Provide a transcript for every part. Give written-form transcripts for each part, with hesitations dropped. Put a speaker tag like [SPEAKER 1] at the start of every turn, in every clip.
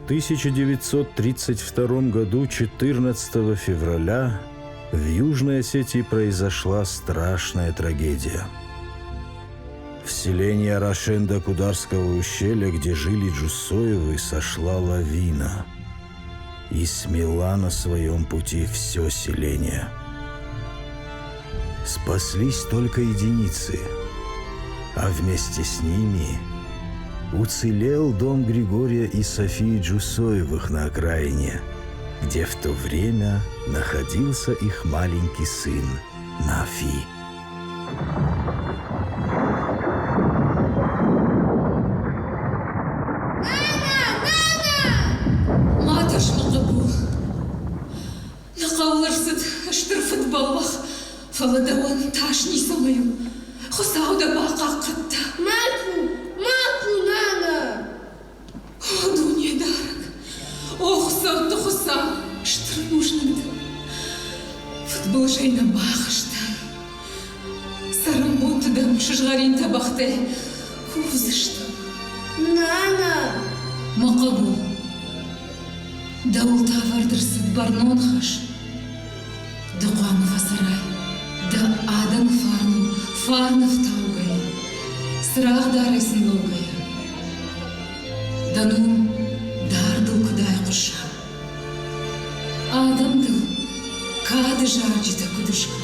[SPEAKER 1] 1932 году, 14 февраля, в Южной Осетии произошла страшная трагедия. В селении Арашенда Кударского ущелья, где жили Джусоевы, сошла лавина и смела на своем пути все селение. Спаслись только единицы, а вместе с ними уцелел дом Григория и Софии Джусоевых на окраине, где в то время находился их маленький сын Нафи.
[SPEAKER 2] فلدوان تاشني سميو خساو دبا قاقتا
[SPEAKER 3] ماكو نانا
[SPEAKER 2] دنيا دارك خساو تخساو شتر нужно ده فوتبول جاينا باخشتا سرموت دم شجغارين تبخته كوفزشتا
[SPEAKER 3] نانا
[SPEAKER 2] ما قبو دول تافر درست برنون خش دقوام فسراي دا آدم فارنو فتاوغايا سراغ داريسن لوغايا دانون داردل كداي قرشا آدم دل كاد جارجتا كدشكا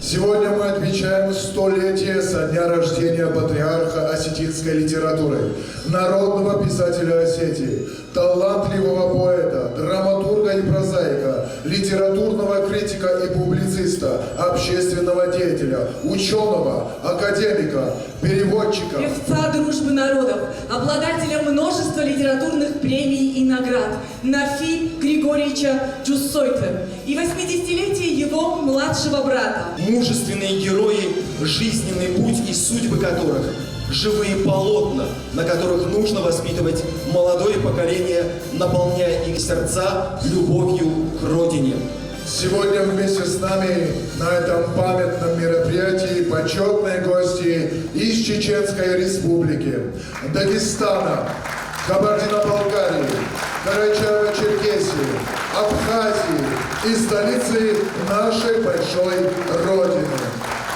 [SPEAKER 4] Сегодня мы отмечаем 100-летие со дня рождения патриарха осетинской литературы, народного писателя Осетии, талантливого поэта, драматурга и прозаика, литературного критика и публициста, общественного деятеля, ученого, академика, переводчика.
[SPEAKER 5] Певца дружбы народов, обладателя множества литературных премий и наград, Нафи Григорьевича Джусойта и 80-летие его младшего брата.
[SPEAKER 6] Мужественные герои, жизненный путь и судьбы которых – живые полотна, на которых нужно воспитывать молодое поколение, наполняя их сердца любовью к родине.
[SPEAKER 4] Сегодня вместе с нами на этом памятном мероприятии почетные гости из Чеченской Республики, Дагестана, Кабардино-Балкарии, Карачаево-Черкесии, Абхазии и столицы нашей большой Родины.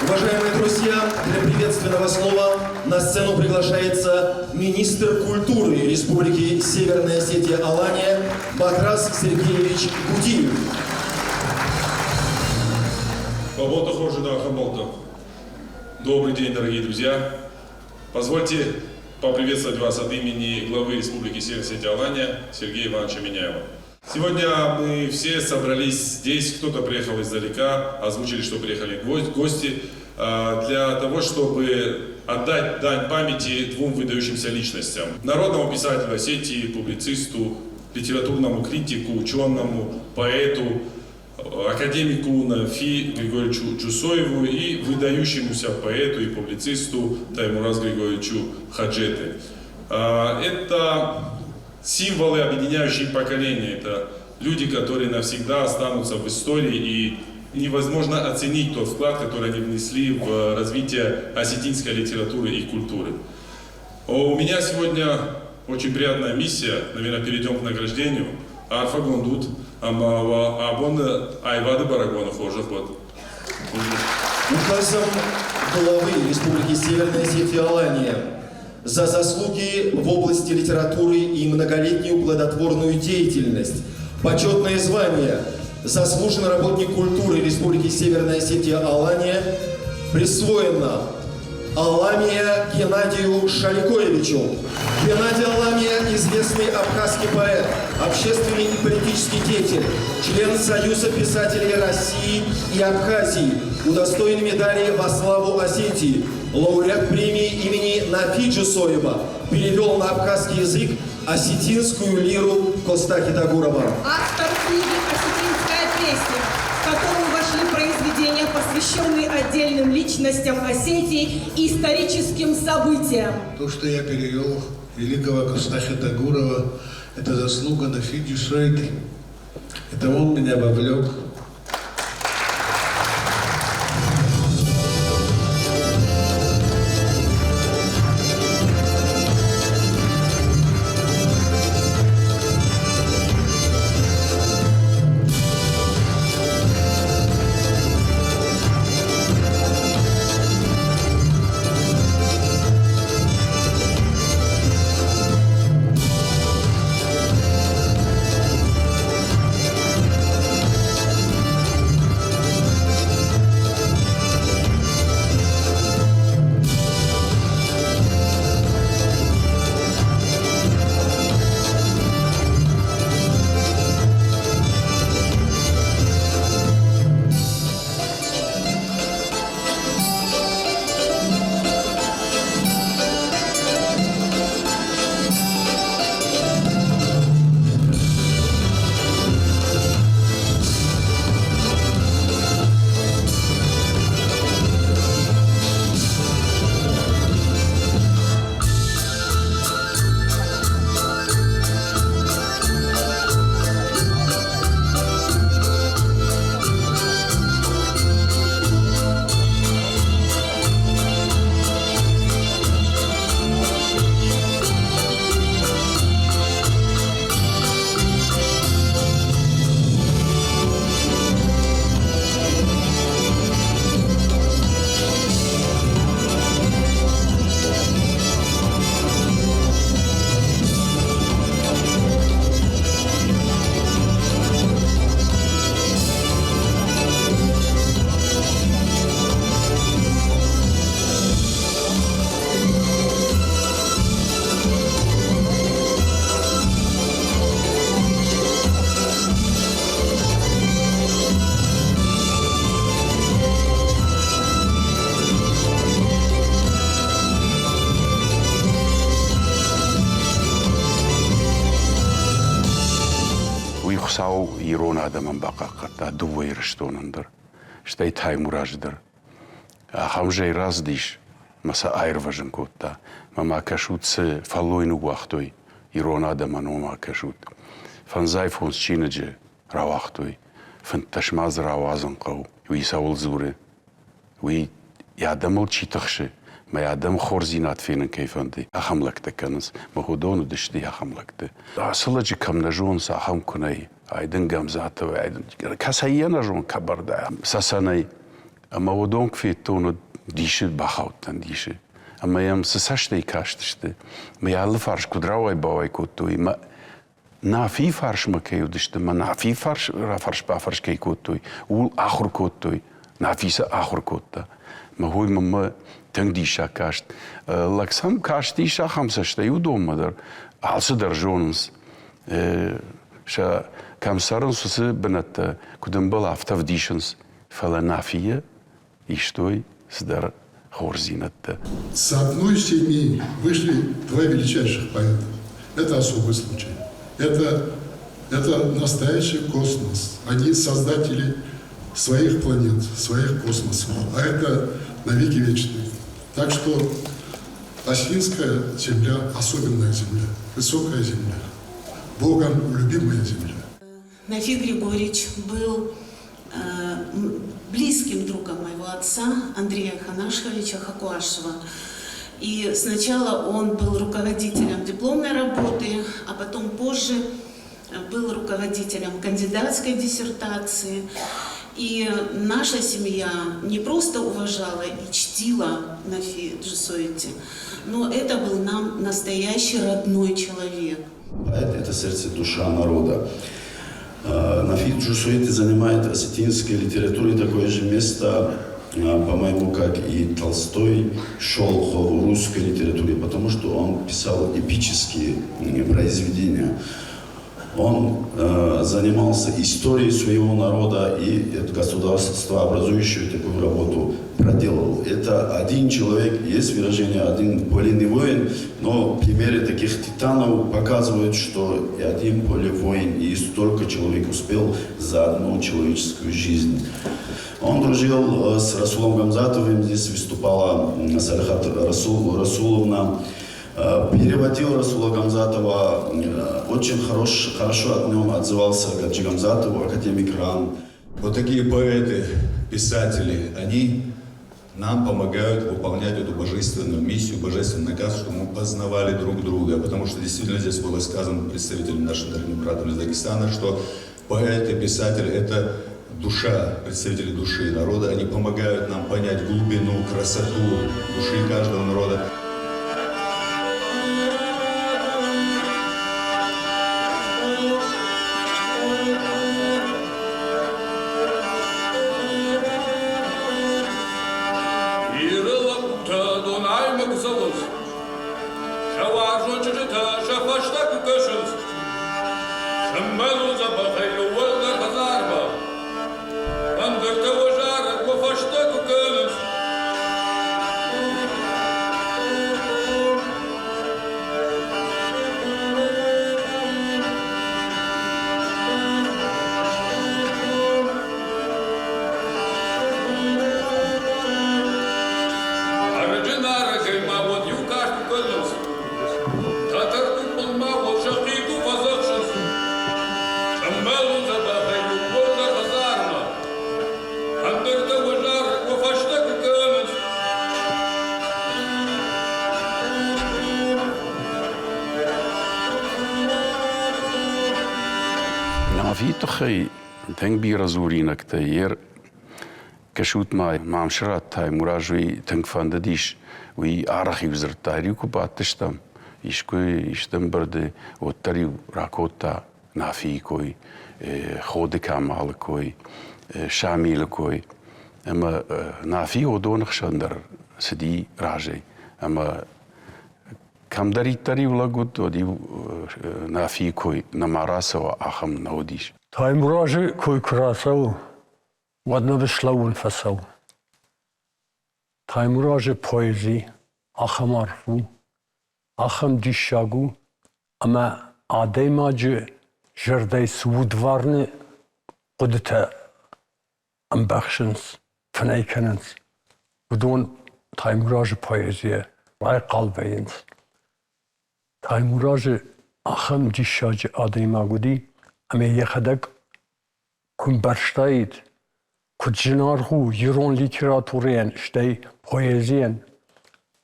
[SPEAKER 6] Уважаемые друзья, для приветственного слова на сцену приглашается министр культуры Республики Северная Осетия Алания Батрас Сергеевич Гудиев.
[SPEAKER 7] Добрый день, дорогие друзья. Позвольте поприветствовать вас от имени главы Республики Северная Осетия Алания Сергея Ивановича Миняева. Сегодня мы все собрались здесь, кто-то приехал издалека, озвучили, что приехали гости, для того, чтобы отдать дань памяти двум выдающимся личностям. Народному писателю Осетии, публицисту, литературному критику, ученому, поэту, академику Нафи Григорьевичу Джусоеву и выдающемуся поэту и публицисту Таймураз Григорьевичу Хаджете. Это символы, объединяющие поколения. Это люди, которые навсегда останутся в истории, и невозможно оценить тот вклад, который они внесли в развитие осетинской литературы и культуры. У меня сегодня очень приятная миссия. Наверное, перейдем к награждению. Арфа Гондут, Абон Айвады Барагонов, Ожахот.
[SPEAKER 6] Указом главы Республики Северная Осетия Алания за заслуги в области литературы и многолетнюю плодотворную деятельность, почетное звание «Заслуженный работник культуры Республики Северная Осетия Алания» присвоено Аламия Геннадию Шаликоевичу. Геннадий Аламия – известный абхазский поэт, общественный и политический деятель, член Союза писателей России и Абхазии, удостоен медали во славу Осетии, лауреат премии имени Нафи Джусоева, перевел на абхазский язык осетинскую лиру Костахи Тагурова.
[SPEAKER 8] Автор книги «Осетинская песня», в которую вошли произведения, посвященные отдельным личностям Осетии и историческим событиям.
[SPEAKER 9] То, что я перевел великого Костахи Тагурова, это заслуга Нафи Джусоева. Это он меня вовлек.
[SPEAKER 10] Сау ирона адаман бақаққата дувайрыштонындыр. Штай таймураждыр. Хамжай раздиш, маса айрважын котта. Мама кашутсы фалойну вахтой. Ирона адаман ома кашут. Фанзай фонс чинаджи равахтой. Фан ташмаз равазан қау. Уи саул зуре. Уи ядамыл читахши. ما يعدم خورزينات فين كيفندي أخملكت كنس ما هو دونه دشتي أخملكت أصلاً كم نجون ساهم كناي عيدن جمزات وعيدن كسينا جون كبر ده ساسناي أما هو دونك في تونه ديش بخاوتن ديش أما يوم سسشتي كاشتشتي ما يعلم فرش كدراوي باوي كوتوي ما نافي فرش ما كيو دشتي ما نافي فرش رافرش بافرش كي كوتوي والآخر كوتوي نافيس آخر كوتا ما هو مما تنگدیشا کاشت لکسام کاشتیشا خمسشته یودومدر عالصدر جونس شا كم سرنسوس بنت كدن بلا افتفديشنس فلا نافية يشتوي сдар хорзинатта.
[SPEAKER 11] С одной семьи вышли два величайших поэта. Это особый случай. Это настоящий космос. Они создатели своих планет, своих космосов. А это навеки вечные. Так что Осетинская земля – особенная земля, высокая земля, Богом любимая земля.
[SPEAKER 12] Нафид Григорьевич был близким другом моего отца Андрея Ханашховича Хакуашева. И сначала он был руководителем дипломной работы, а потом позже был руководителем кандидатской диссертации. И наша семья не просто уважала и чтила Нафи Джусойти, но это был нам настоящий родной человек.
[SPEAKER 13] Это сердце, душа народа. Нафи Джусойти занимает в осетинской литературе такое же место, по-моему, как и Толстой, Шолохов в русской литературе, потому что он писал эпические произведения. Он занимался историей своего народа и государствообразующую такую работу проделал. Это один человек, есть выражение, один полевой воин, но примеры таких титанов показывают, что и один полевой воин, и столько человек успел за одну человеческую жизнь. Он дружил с Расулом Гамзатовым, здесь выступала Салихат Расуловна. Переводил Расула Гамзатова, очень хорошо от него отзывался Гаджи Гамзатову, академик РАН.
[SPEAKER 14] Вот такие поэты, писатели, они нам помогают выполнять эту божественную миссию, божественный наказ, чтобы мы познавали друг друга. Потому что действительно здесь было сказано представителям нашим дорогим братьям из Дагестана, что поэты, писатели – это душа, представители души народа. Они помогают нам понять глубину, красоту души каждого народа.
[SPEAKER 10] Nafi teng bira zurinak te yer kashut mai mamshrat tai murajui teng fandadish wi arahi wzrtari ku batishtam ishkui ishtam berde ottari rakota nafi koi khode kamal koi shamil koi ama nafi odon khshandar sidi raje ama كم داري تاري ولا قد ودي نافي كوي نماراسة أخم نوديش.
[SPEAKER 15] تايم راجع كوي كراسو ودنا بسلون فسو. تايم راجع بويزي أخم عرفو أخم ديشاغو أما عادي ما جو جردي سود وارن قدتا أمبخشنس فنايكننس بدون تايم راجع بويزي راي قلبينس. تایموراج آخم دیشاج آدمی مگودی اما یخدک کن برشتاید کد جنارخو یرون لیتراتورین شتی پویزین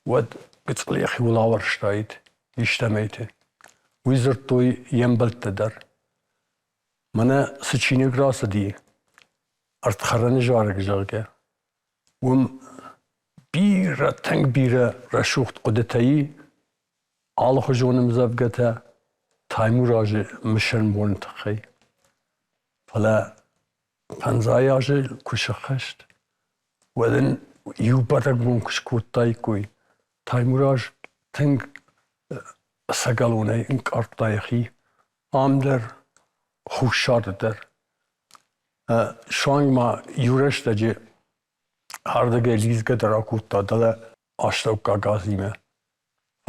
[SPEAKER 15] ود قتل یخی ولاورشتاید یشتمیته ویزرد توی یمبلت در منا سچینه گراس دی ارتخرن جارک جارگه وم بیره تنگ بیره رشوخت قدتایی آل خجون مزبگته تایموراج مشن بونتخی فلا پنزایاج کشخشت ودن یوبرگ بون کشکوتای کوی تایموراج تنگ سگالونه انک ارتایخی آمدر خوششاد در شانگ ما یورش دجی هردگه لیزگه در اکوتا دل آشتوکا گازیمه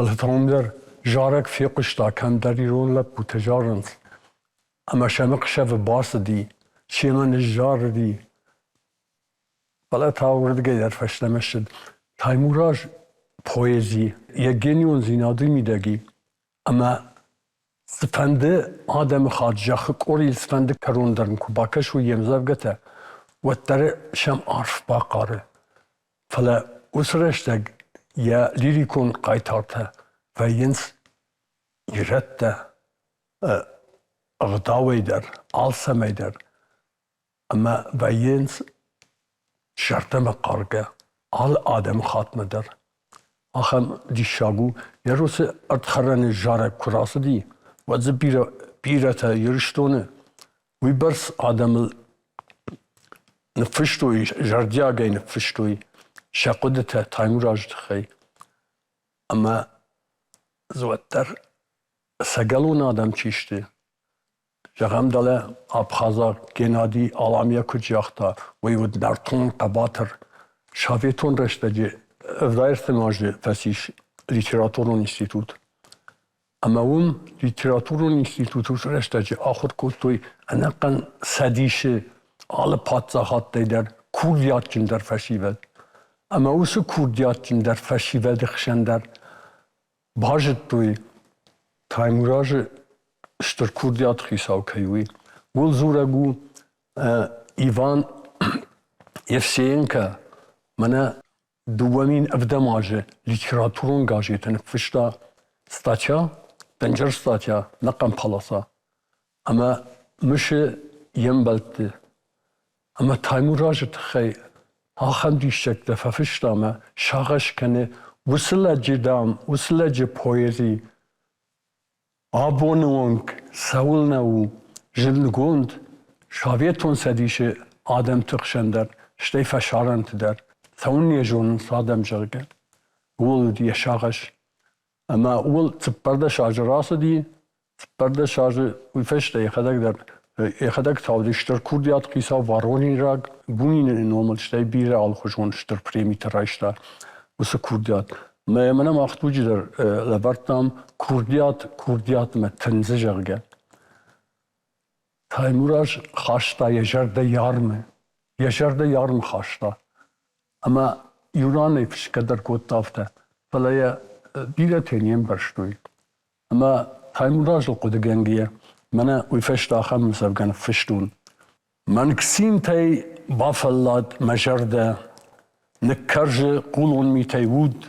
[SPEAKER 15] ولی تامدر جارک فیقشتا کم داری رون لب و تجارنس اما شمق شف باس دی شیلن جار دی ولی تاورد گه در فشلمشد تایموراج poezi, Евгенион Зинадимидеги, ама سفنده آدم خاد جخ کوری سفنده کرون درن کو باکش و یمزافگته و تر شم عرف باقاره فلا اسرشتگ یا لیریکون قایتارته و ینس یرته اغداوی در آلسمی در اما و ینس شرطم قارگه آل آدم خاتمه در آخم دیشاگو یه روز ارتخرن جاره کراس دی و زه بیرته یرشتونه وی برس آدم نفشتوی جردیاگه نفشتوی شاقودته تایموراج دخی اما زودتر سگلون آدم چیشتی جغم داله آبخازا گنادی آلامیه کجیاختا وی ود نرتون قباتر شاویتون رشته جی افدایرت ماجده فسیش لیتراتورون انستیتوت اما اون لیتراتورون انستیتوتوش رشته جی آخر کتوی انقن سدیشه آل پاتزاخات دیدر کوردیات جن در فشیود اما اوسو کوردیات جن در فشیود خشن در باجد توی تایموراج اشتر کوردیات خیساو کیوی ول زورگو ایوان یفسین که منه دوامین افدماجه لیتراتورون گاجیتن فشتا ستاتیا دنجر ستاتیا نقم پالاسا اما مشه یم بلده اما تایموراج تخی آخم دیشک دفع فشتا ما شاقش کنه وصله جدام وصله جه پویزی آبونونک سول نو جلگوند شاویتون سدیشه آدم تخشندر شتی فشارن تدر ثون يجون صادم جرجل ولد يشاغش اما اول تبرد شاج راس دي تبرد شاج ويفشت يخدك تاودشتر كرديات قيسا واروني راج بونين نورمال شتي بير على خشون شتر بريمي ترايشتا وس كرديات ما انا مختوج در لبرتام كرديات ما تنزجرجل تايموراج خاشتا يجرد يارم خاشتا اما یورانی فشکدر کوتافته فلیا بیره تنیم برشتوی اما تایموراج القدگنگیه منه ویفشت آخم مسافگان فشتون من کسین تی بافلاد مجرده نکرج قولون میتی وود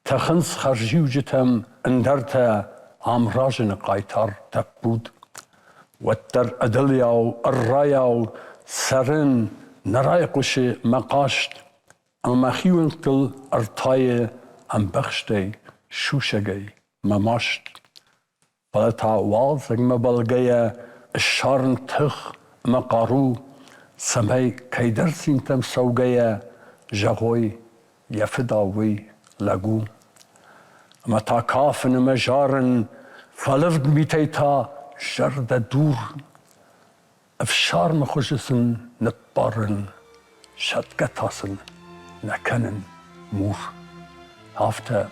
[SPEAKER 15] تخنس خرجیو جتم اندرته امراج نقایتار تبود و تر ادلیاو الرایاو سرن نرایقش مقاشت اما خیون کل ارتای ام بخشتی شوشگی مماشت ولی تا والزگ مبلگیه اشارن تخ مقارو سمی کیدر سینتم سوگیه جغوی یفداوی لگو اما تا کافن مجارن فلفد میتی تا جرد دور افشار مخوشسن نبارن شدگتاسن نکنن مور هفته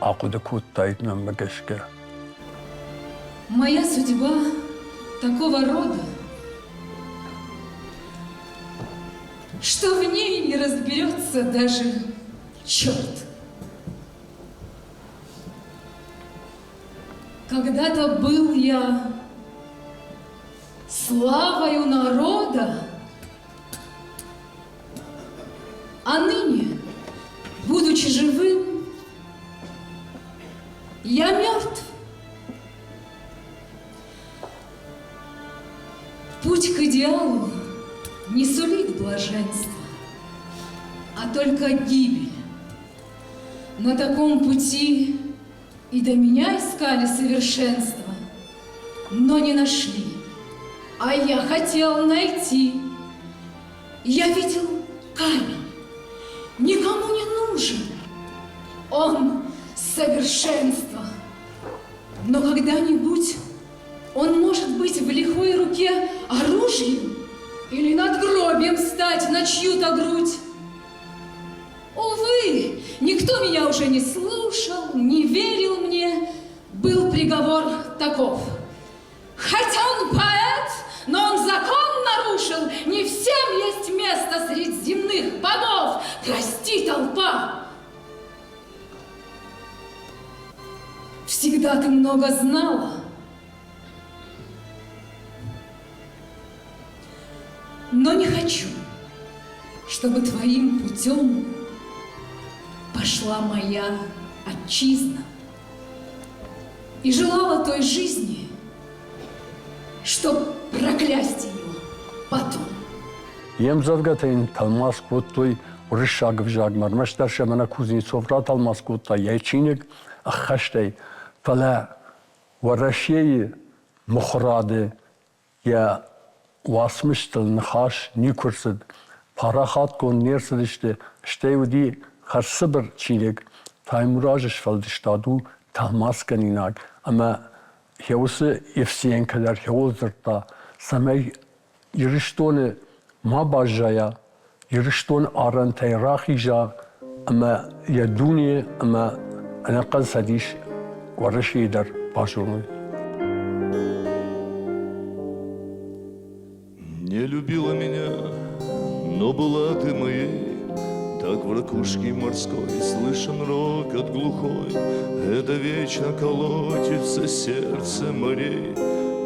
[SPEAKER 15] عقد кут тайдна магашка.
[SPEAKER 2] Моя судьба такого рода, что в ней не разберется даже черт. Когда-то был я славою народа, а ныне, будучи живым, я мертв. Путь к идеалу не сулит блаженства, а только гибель. На таком пути и до меня искали совершенства, но не нашли. А я хотел найти. Я видел камень, никому не нужен. Он совершенство. Но когда-нибудь он может быть в лихой руке оружием или надгробием стать на чью-то грудь. Увы, никто меня уже не слушал, не верил мне. Был приговор таков. Хотя он поэт, но он закон нарушил. Не всем есть место среди земных богов. Прости, толпа. всегда ты много знала. Но не хочу, чтобы твоим путем пошла моя отчизна и желала той жизни, чтоб проклясть ее потом.
[SPEAKER 15] Եմզարգատային Талмասկոտոյ ուրիշագվ ժագմար մաշտար շամանակուզին սովրատ Talmaskotta եչինեք ախաշտեյ ֆալա վարաշեյ մխրադե յա վասմշտլ նխաշ նիկուրսդ փարախատ կոններսդ շտեյուդի խարսբր չինեք թայմուրաժշ ֆալդշտադու Talmaskanինակ ամա հեուսը եվսիեն կդար հեուզրտա սամեյ երիշտոնը մաբաժայա երիշտոն արանթայ ռախիժա ամա յադունի ամա անaqal սադիշ վարաշիդար բաշոնը
[SPEAKER 16] Не любила меня, но была ты моей. Так в ракушке морской слышен рокот глухой. Это вечно колотится сердце морей.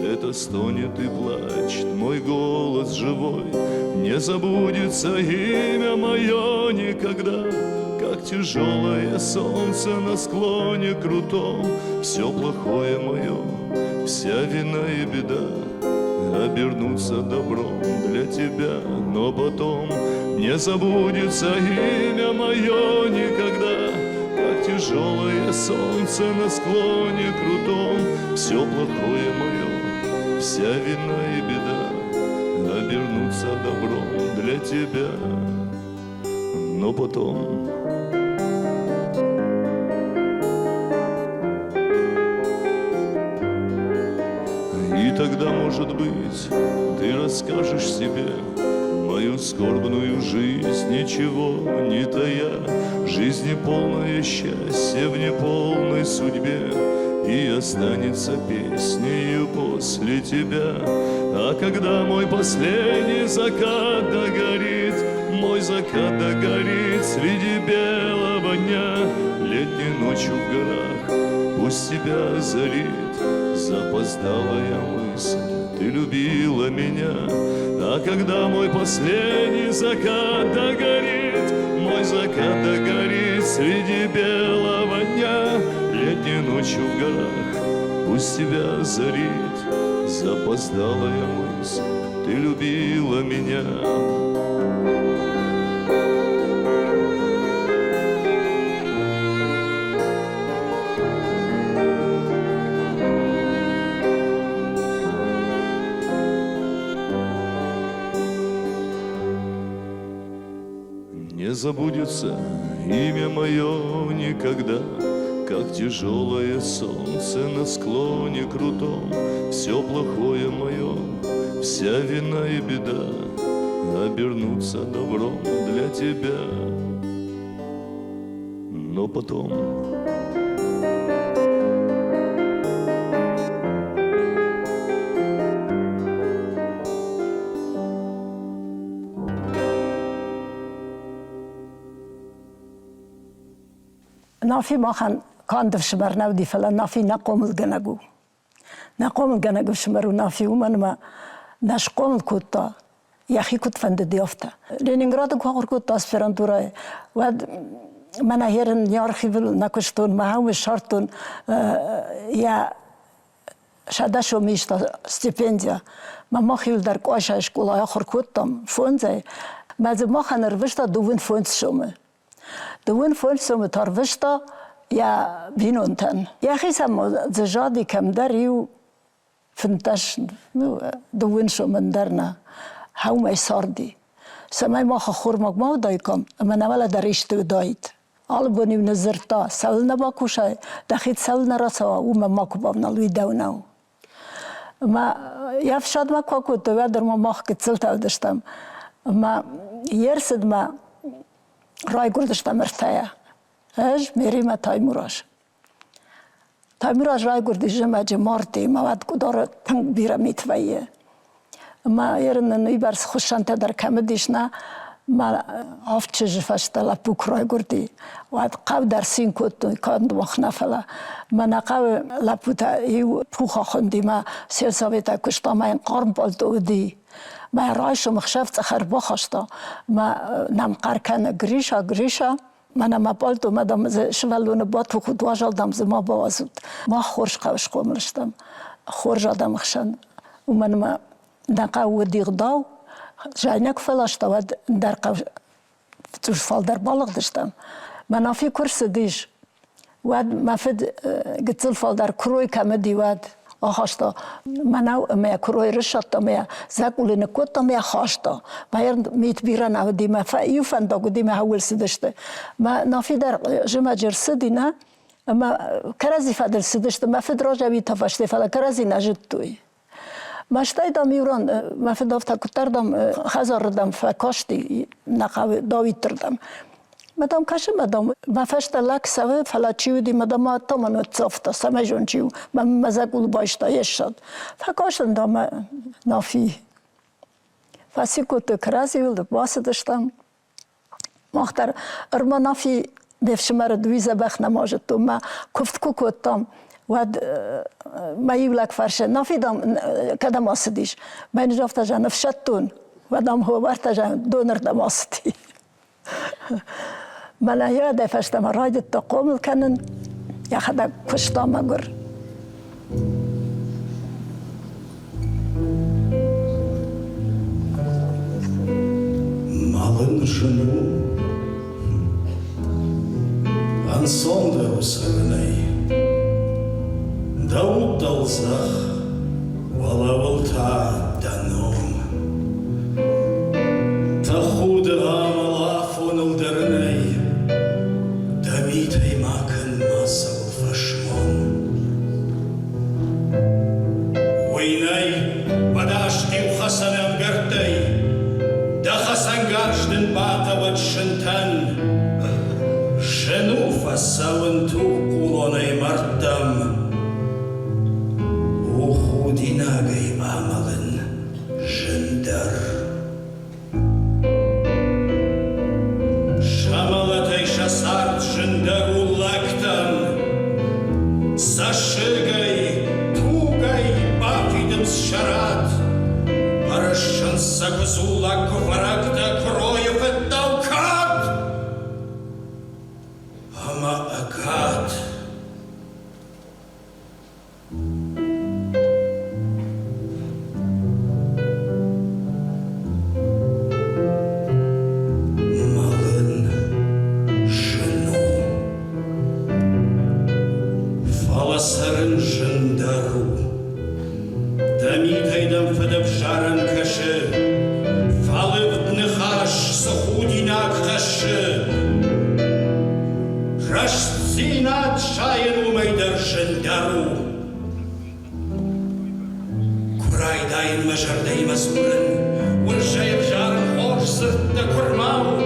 [SPEAKER 16] Это стонет и плачет мой голос живой. Не забудется имя мое никогда, как тяжелое солнце на склоне крутом. Все плохое мое, вся вина и беда обернутся добром для тебя, но потом не забудется имя мое никогда, как тяжелое солнце на склоне крутом. Все плохое мое, вся вина и беда обернутся добром для тебя, но потом. И тогда, может быть, ты расскажешь себе мою скорбную жизнь, ничего не тая, жизни полное счастье в неполной судьбе, и останется песнею после тебя. А когда мой последний закат догорит, мой закат догорит среди белого дня, летней ночью в горах, пусть тебя озарит запоздалая мысль, ты любила меня. А когда мой последний закат догорит, мой закат догорит среди белого дня, летней ночью в горах, пусть тебя озарит запоздалая мысль, ты любила меня. Не забудется имя мое никогда, как тяжелое солнце на склоне крутом. Все плохое мое, вся вина и беда обернутся добром для тебя, но потом.
[SPEAKER 17] نافی ما کاندف شمر نودی فلا نافی نقوم الجنگو شمر و نافی ومن ما نشقوم الكوتا ياخي كنت فند ديافتا لينينغراد كوخر كوتا اسبرانتورا واد من هيرن يارخي بل نكشتون ما هم شرطون يا شادشو ميشتا ستيبنديا ما خيل در كواشا شكولا اخر كوتام فونزي ما زما خنر وشتا دوين فونز شومه دوين فونز شومه تار وشتا يا بينونتن يا اخي سمو زجادي كم داريو فنتاش دوين شومن درنا هاومای ساردی سمای ما خورمک ما دایکم اما نوالا دریشت دایت آل بونیم نزرتا سال نباکوشای دخیت سال نرسوا و ما کباب نلوی دوناو ما یافشاد ما کوکو تو یادر ما ماخ کتسلت داشتم ما یرسد ما رای گردشتم ارتایا اج میری ما تایموراش رای گردش ما جمارتی ما واد کدار تنگ بیرا میتویه ما یرن نوی برس خوشانته در کم دیشنا ما آفچه فشتلا بکرای گردی و قو در سین کتون کاند وخنفلا من قو لپوتا ایو پوخا خندی ما سیاساویتا کشتا ما این قرم بالتو دی ما رایش مخشفت خر بخشتا ما نم قرکن گریشا من ما بالتو ما دم شولون باتو خود واجال دم ما بازود ما خورش قوش قومرشتم خورج آدم خشن و من ما نقو دیغ داو جاینک فلاشتا و در قو توش فال در بالغ داشتم من افی کرس دیش و ما فد قتل فال در کروی کمدی و آخاشتا من ما کروی رشتا ما زاکولی نکوتا ما خاشتا بایر میت بیرن او دی ما فایو فنداگو دی ما هول سدشته ما نافی در جمع جرسدی نه ما کرازی فدر سدشته ما فد راجع بی تفاشته فلا کرازی نجد توی ماشتای دام ایران ما فدافت کتردم خزار دم فکاشتی نقاو داوید تردم مدام کاش مدام ما فشت لاک سوه فلا چیو دی مدام تا منو تصفت سمجون چیو ما مزگول باشتا یشد فکاشتن دام نافی فسی کت کرازی ول باس داشتم مختار ارما نافی بفشمر دویزه بخ نماجد تو ما کفت کوکوتام و ما يقولك فرشة نافيدام كذا ما صديش ما نجافت جان فشتون ودام هو ورت جان دونر دماستي ما لا يدا فشتم رايد التقوم كان ياخذ كشتا مغر
[SPEAKER 18] Malın жenu ансонда усарнай Дауд далзах валавалта даном Тахуд гамалафун алдарнай Дамитай макан масал фашмон Войнай подашки у хасанам гартай Да хасангаржден батават шентан Жену фасаван ту кулонай мартам Динагай амалын жындар Шамалатай шасарт жындар уллактан Сашыгай, тугай бафидым сшарат Барышын сагызулак варакта кроев эттаукат Ама агат Фаласарын жындару Дамитайдам фадавшаран кашы Фалывдны хаш сахудинак хашы Рашцинат шайын умайдар жындару Курайдайын мажардай мазурын Уржайып жарын хош сыртта курмау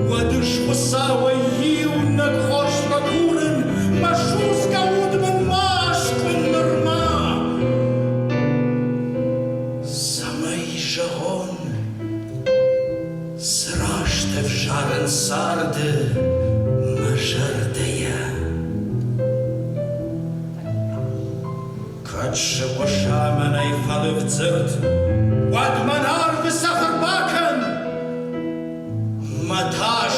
[SPEAKER 18] Вадыш хусава yiуннак хош вакурын Машузка удман машкын нырма Самай жагон Сраштев жарын сарды Мажардая Качы ошаманай фалыв цырт Вадман арвы сахарбакын Маташ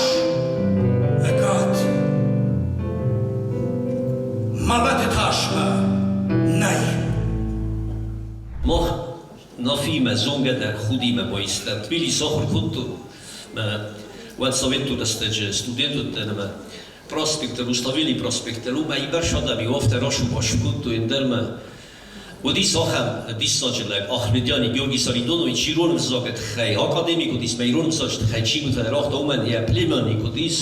[SPEAKER 18] Агат Малады ташма Най
[SPEAKER 19] ما نافیم زنگ در خودی ما بایستند بیلی ساخر کنتو ما وان سویتو دستج ستودنتو تنما prospektor ustavili prospektoru ma i baš onda mi ofte rošu boškutu inderma ودي صاحب دیساجلک احمدیانی گیورگی سالیدونویچ ایرانم زاگت خی اکادمیکو دیس میرانم ساجت خی چی بود راخت اومن یا پلیمانی کدیس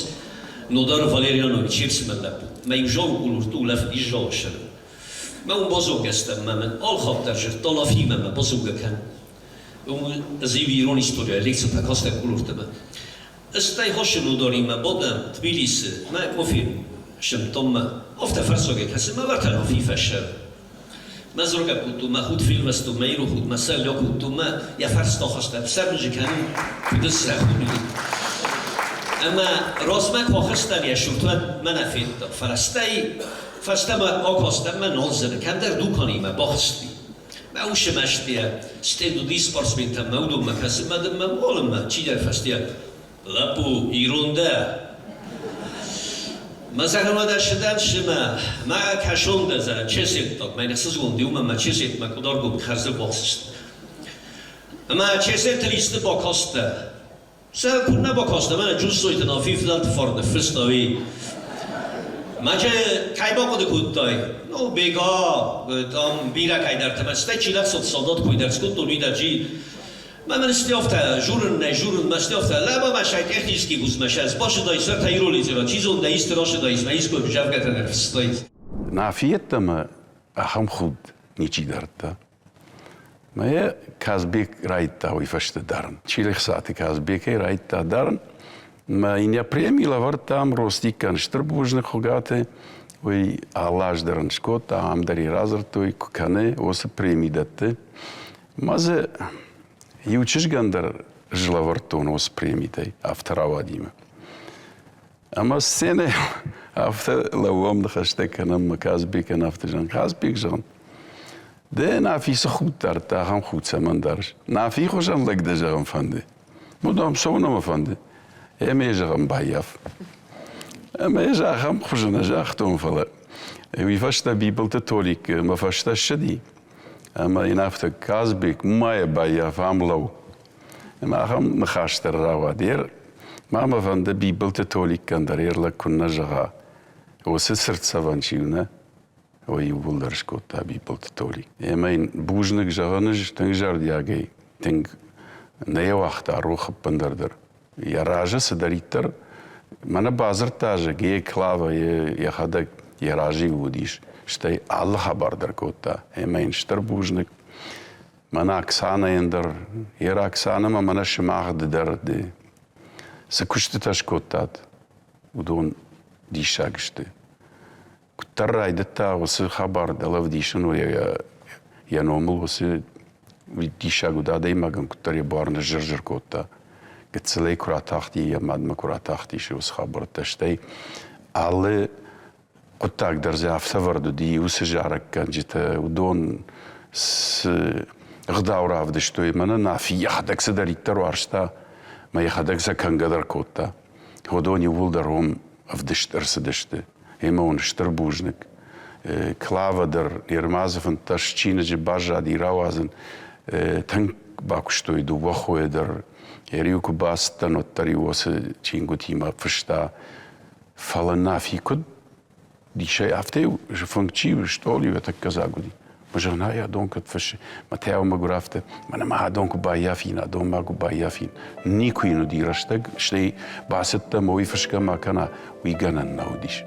[SPEAKER 19] نودار والریانویچ چیپس من لب میوجان کولورتو لف دیجاشر من اون بازوگ استم من آل خب درجه طلافی من بازوگ کن اون زیوی ایران استوریا لیکس پکاست کولورت من استای هاش نوداری من بادم تبلیس من کافی شمتام من افت فرسوگ کسی من ورتن هفی فشر مزرعه كنتو ما خود فيلم استو ما يروح خود مسألة كنتو ما يفرس تاخشت بسر نجكان كده سرخوني اما راسمک واخستن یا شورتوان من افید فرستم آکاستم من نالزنه کندر دو کنیم باخستی ما اوش مشتیه ستیدو دیس پارسمینتم مودم مکسیم مدم مولم چی در فستیه لپو ایرونده مثلا ما در شدن شما ما کشونده زن چه سیتاک من احساس گوندی ما چه سیت ما کدار گم خرزه باخست اما چه سیت لیست باکاسته سر کنه باکاسته من جوز سویت نافیف دلت فرد فرستاوی ما که کی باقود کودتای نو بیگا دام بیرا کی در تمسته چیلت صد سالات کوی درس کود دلوی در جی من استیافته جورن مستیافته لبا مشاید احتیز کی بوز مشاز باشه دایسر تایرو لیزرا چیزون دایست راش دایست ما ایسکو بجاف گتر نفستایید
[SPEAKER 10] نافیت ما اهم خود نیچی درد ما یه کازبیک رایت تا ویفشت دارن چیلخ ساعتی کازبیکی رایت تا دارن ما اینیا پریمی لورد там рости канштр бужны хугате ой аллаж драншко там дари разр той кане ос преми датте мазе ючиш гандер жлавартон ос преми тай авторавадима ама сене автор лавом дхаште канам маказбик ан авторжан казбик жан де нафис خوب در تا هم خوب سمندرش نافی خوشم لگ دجام فنده مدام سونم فنده اميجرم بايف اميجرم خشنا جاختم فلا ويفشت بيبل تتوليك ما فشت الشدي اما ينافت كازبيك ما بايف عملو ما هم مخاشت الراوادير ما فند بيبل تتوليك كان دارير لك كنا جغا وسسرت سافانشيونا ويقول درشكو تا بيبل تتوليك اما بوجنك جغانج تنجار دياغي تنج نيا وقت اروخ بندردر Я ража съдаритър, мана базар тажа, ге клава, я хада, я ражи водиш, ще Аллах хабардър кота, мен штър бужник, мана Аксана ендър, ера Аксана, мана шимах дър, се кущи таж котат, удон дишагще. Котар райдата, осе хабарда, лав дишано, я номал, осе дишагу да имагам, котар я барна жържър кота. قتلي كرة تختي يا مادم كرة تختي شو خبر تشتي على قلت أقدر زعف سفر دي وسجارك كان جت ودون غدا ورافد شتوي منا نافي يخدك سدري تروارشتا ما يخدك زكان قدر كوتا هودون يولدرهم أفدشت أرسدشت هما ونشتر بوجنك كلافا در يرمازف انتش چين جباجا دي راوازن تنك باكشتوي دو وخوي در Ериуко баста но тариосе чингутима фшта фалана фикуд дишай афте же функчи что ли это казагуди можна я донкат фш матео магурафте мана ма донко баяфина дон магу баяфин никой но дираштаг шли баста мои фшка макана уиганан наудиш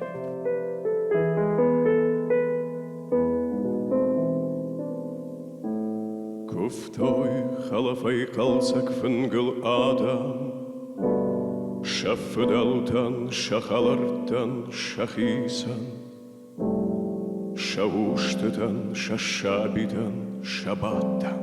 [SPEAKER 16] Kuftoy khalafay qalsak fingil adam Shafdaltan shakhalartan shakhisan Shavushtan shashabitan shabatan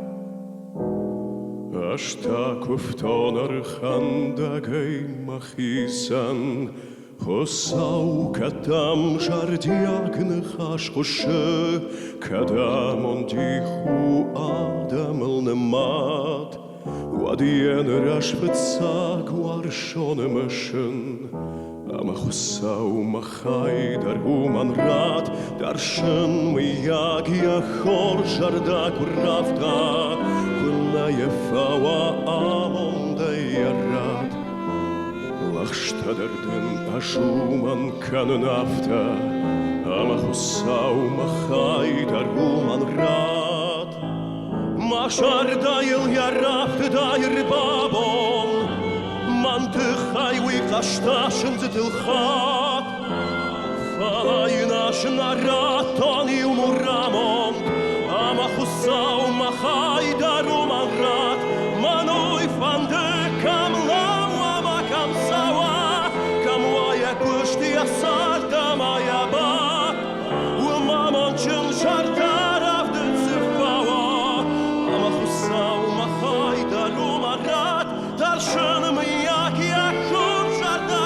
[SPEAKER 16] Ashta kuftonar khandagay makhisan Хосау кадам жардиагны хашқушы, кадам он диху адамылны мат, вадиен рашвыца гуаршоны мышын, ама хосау махай даргуман рад, даршын мыяг яхор жарда куравта, кулаефава амонда ярад. Лахштадерден ашуман канын афта, ама хусау махай даргуман рад. Машар дайыл ярафты дайыр бабон, манты хайвы кашташын зытылхат. Фалай наш нарад тони умурамон, ама хусау махай даргуман рад. Мануй фанды камлау, ама камсава, камвая кушти асарта моя ба. Умамон чын шартарав дыцыфава, ама хусау махай даргуман рад. Даршыным як яхун жарда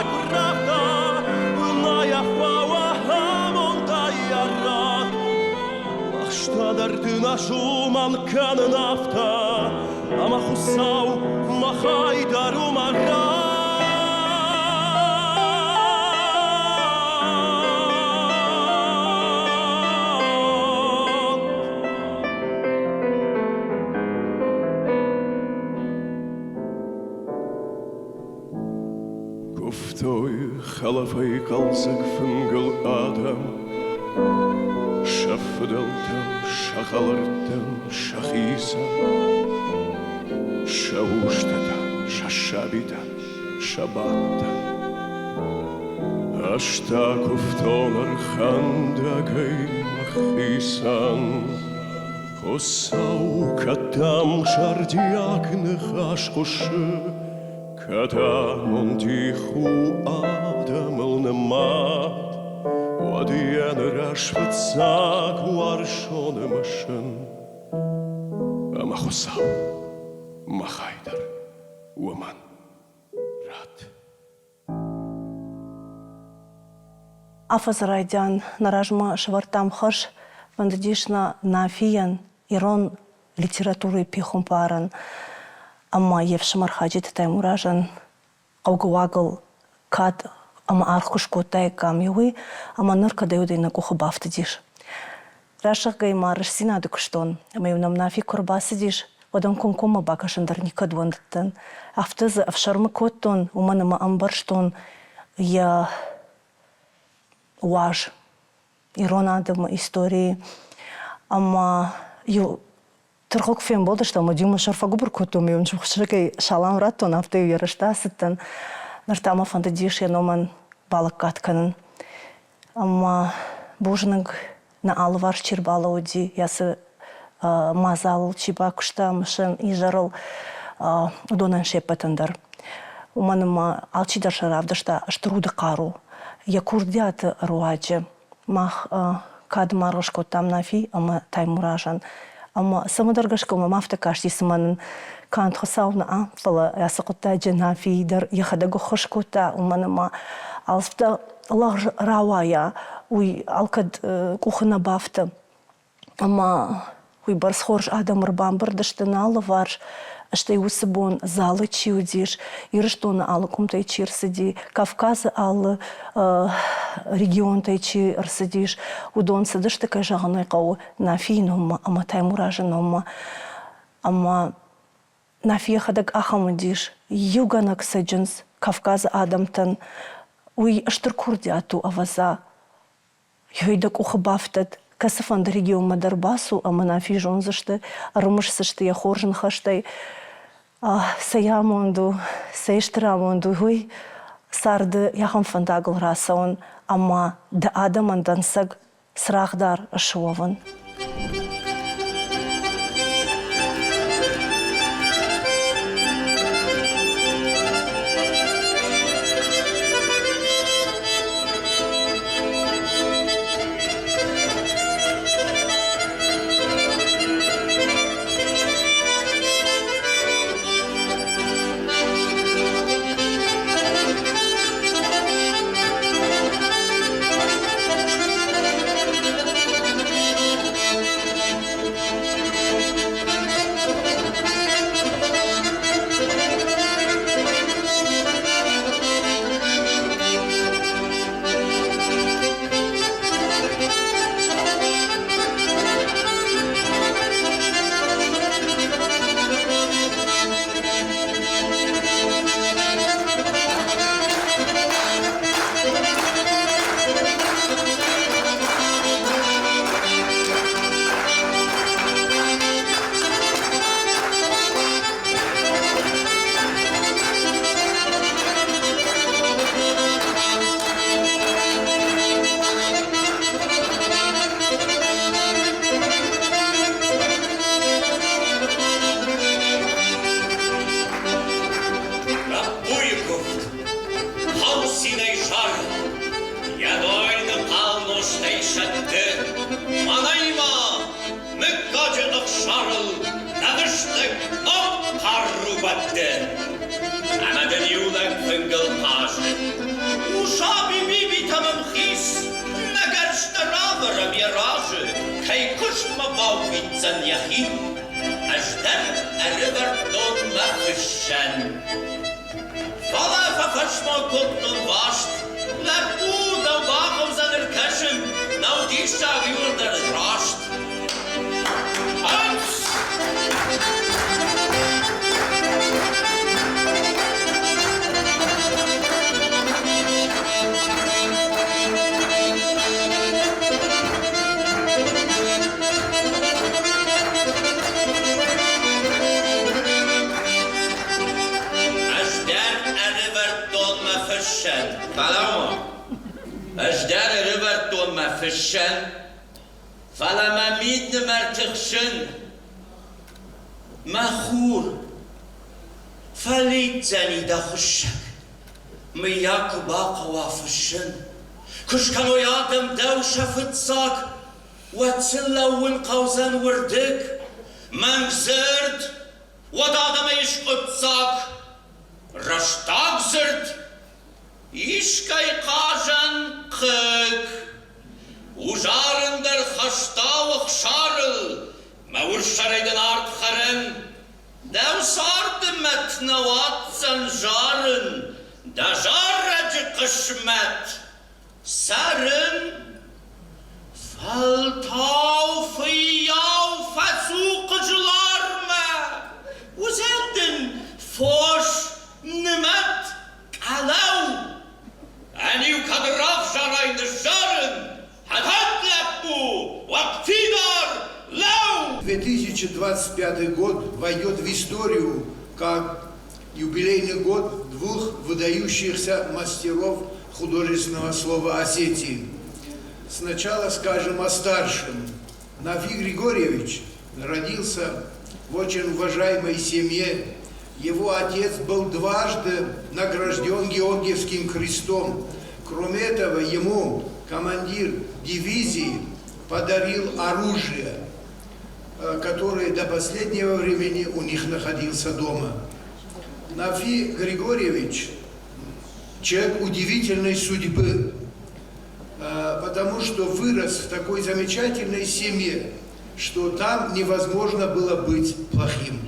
[SPEAKER 16] Աշուման կան նավտա ամախուսավ մախայ դարում արա Գուվտոյ խալավայ կալզակ վնգլ ադամ Շաֆդալտան, շախալարտան, շախիսան Շավուշտատան, շաշաբիտան, շաբատտան Աշտակուվտոն արխանդագայ մախիսան Խոսաու կատամ շարդյակ նխաշկուշը Կատամ ոնտիխու ադամլ նմատ Wadien rashvatzak warshon mashin Amachosav Machaydar Woman Rat
[SPEAKER 20] Афазрайдян наражма швартам хаш вандадишна нафиян ирон литературы пихумпаран Амма евшамархаджит таймуражан Аугуагл кад Ама архушкотай камьюи, ама нырка даюда на куха бафта диш. Рашах гай марыш синады куштон, ама юнам нафи курбасы диш, одан конкома бакашандар никад вандаттан. Афтазы авшармы коттон, уманама амбарштон, я уаж. Иронадама истории. Ама ю тырхок фем болды, что ама дюма шарфагубр коттом, юн чухшакай шалам раттон, афтаю яраштасыттан. Нартама фандадиш я номан балак катканын. Ама бужныг на алвар чирбала оди. Ясы мазал чиба кушта мышын ижарыл удонан шепатандар. Уманыма алчидар шаравдашта штруды кару. Я курдят руаджи. Мах кад маргашко там нафи, ама таймуражан. Ама самадаргашко мафта кашти саманын. كانت خصاونا فلا يسقط جنا في در يخدق خشكوتا ومنما عرفت الله روايا وي الكد كوخنا بافتا اما وي برس خورج ادم ربان بردشتنا لفارش اشتي وسبون زалы чиудиш ирштона алкум тайчир сиди Кавказ ал регион тайчи рсидиш удон сидиш такая жаганы кау нафином ама таймуражаном ама Нафия хадак ахамадиш, юганак саджанс, Кавказ адамтан, уй аштыркурдиату аваза. Юйдак ухабафтат, касафанд регион мадарбасу, ама нафи жонзашты, арумышсашты я хоржен хаштай, саямонду, сейштрамонду, уй сарды яхам фандагл расаун, ама да адаман дансаг срахдар ашуаван.
[SPEAKER 19] زن يخيب أجدر أربر دون مفشن فلا ففشما كنتم باشت لبود أو باقم زن الكشم نو ديشا بيوردر راشت أنس فلما أجدار ربرتون ما فشن فلما ميد مرتخشن مخور فليت زني دخشك مياكو باقا وافشن كش كانوا يادم دوشة فتصاك وتسلون قوزن وردك من زرد ودادم يشقب صاك رشتاق زرد Ishkay qajan qëk, u zharën der khashtawë khsharël, me urshërejden artë khërën, dhe u sartë me të në watësën zharën, dhe zharë gjë këshmet, sarën, faltau fëjau fasu qëgjëlarme, u zedin fosh në met kalau, أني وكدراف شراين الشارن هتطلبوا وقتيدر لو
[SPEAKER 21] 2025 год войдет в историю как юбилейный год двух выдающихся мастеров художественного слова Осетии. Сначала скажем о старшем. Нафи Григорьевич родился в очень уважаемой семье. Его отец был дважды награжден Георгиевским крестом. Кроме этого, ему командир дивизии подарил оружие, которое до последнего времени у них находился дома. Нафи Григорьевич – человек удивительной судьбы, потому что вырос в такой замечательной семье, что там невозможно было быть плохим.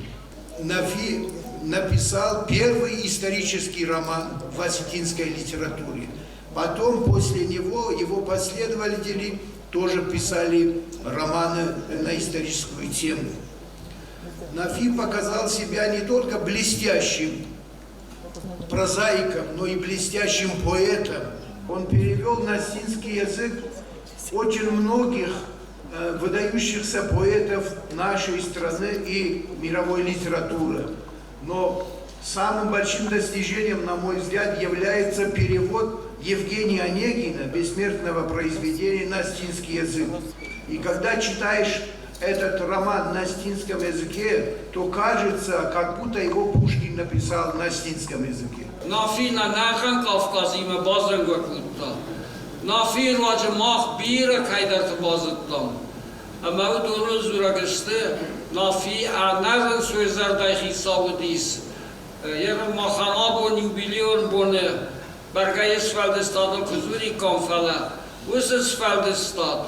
[SPEAKER 21] Нафи написал первый исторический роман в осетинской литературе. Потом, после него, его последователи тоже писали романы на историческую тему. Нафи показал себя не только блестящим прозаиком, но и блестящим поэтом. Он перевел на осетинский язык очень многих выдающихся поэтов нашей страны и мировой литературы. Но самым большим достижением, на мой взгляд, является перевод Евгения Онегина, бессмертного произведения, на осетинский язык. И когда читаешь этот роман на осетинском языке, то кажется, как будто его Пушкин написал на осетинском языке.
[SPEAKER 22] Нафина нахан Кавказима базан гокутта. Нафир ваджмах бира кайдарт базаттам. Ama o doğru züragıştı, nafi anarın sözlerden hesabı değilsin. Yarın mahana bunu biliyor bunu. Bergayı sfeldestadın kuzuri konfala. Usa sfeldestad.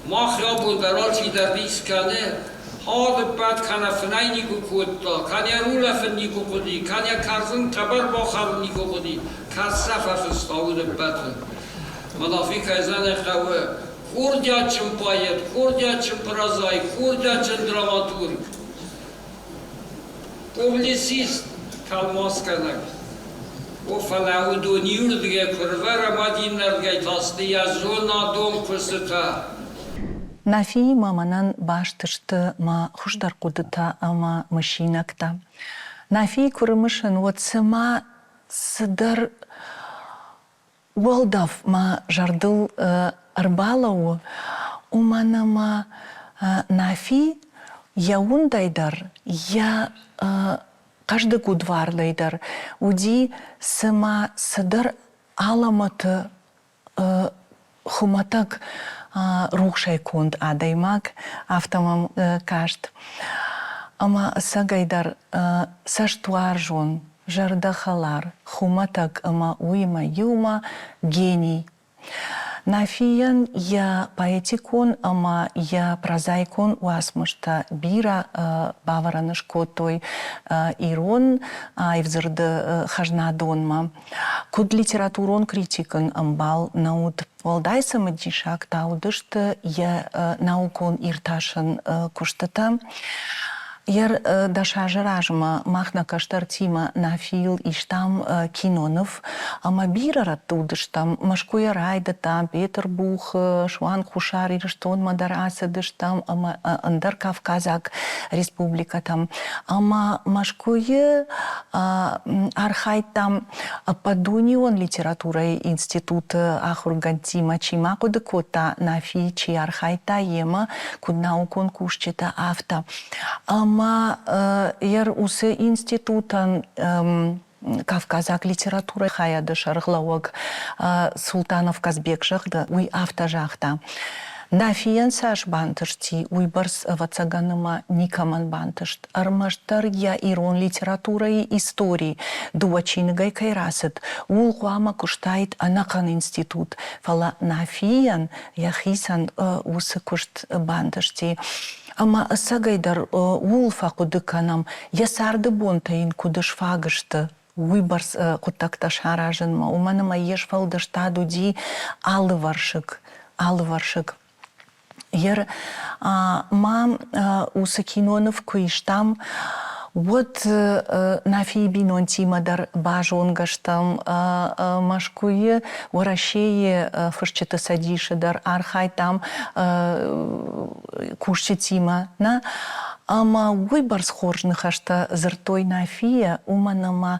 [SPEAKER 22] Mahya bu deralçı derdiz kanı. Hadı pat kana fnay niku kutta. Kanya rula fen niku kudi. Kanya karzın kabar bakar niku kudi. Kassafa festavudu patı. Manafi kayzane kavı. Хурдячим поэт, хурдячим прозаик, хурдячим драматург, публицист Калмасканак. O falaudun yurdge kurvara madinlerge tasdi yazona dom kusita.
[SPEAKER 20] Нафи маманан баштышты ма хуждар кудыта ама мышинакта. Нафи курымышын вот сама сыдар Уолдав ма жардыл арбалау уманама нафи яундайдар я каждый год варлайдар уди сама сыдар аламаты хуматак рухшай кунд адаймак автомам кашт ама сагайдар саштуаржон жардахалар хуматак ама уйма юма гений. Нафиян я поэтикон, ама я прозаикон уасмышта бира баваранышко той ирон айвзырды хажнадонма. Куд литературон критикан амбал науд Валдайсамы дишак таудышты я наукон ирташын куштата. Яр даша жиражма махна каштартима нафил иштам кинонов, ама бирарат тудыштам, машкуя райда там, Петербург, Шван Хушар ирштон мадараса дыштам, ама андар Кавказак республика там, ама машкуя архай там падунион литература институт ахургантима чима кудыкота нафи чи архайта ема куд наукон кушчета авто. Ама яр усы институтан Кавказак литература хаяды шарглауаг Султанов Казбек жахда уй авто жахта. Нафиян саш бантышти уйбарс вацаганыма никаман бантышт. Армаштар я ирон литература и истории дуачингай кайрасыт. Ул хуама куштайт анакан институт. Фала нафиян яхисан усы кушт бантышти. Ама сагайдар улфа кудыканам ясарды бонтаин кудыш фагышты. Уйбарс кутакта шаражынма. Уманама еш фалдышта дуди алываршык. Ер мам усы кинонов куиштам вот нафи бинонтимадар бажонгаштам машкуе урашее фышчета садишедар архай там кушчетима на ама уйбарс хоржных ашта зыртой нафия уманама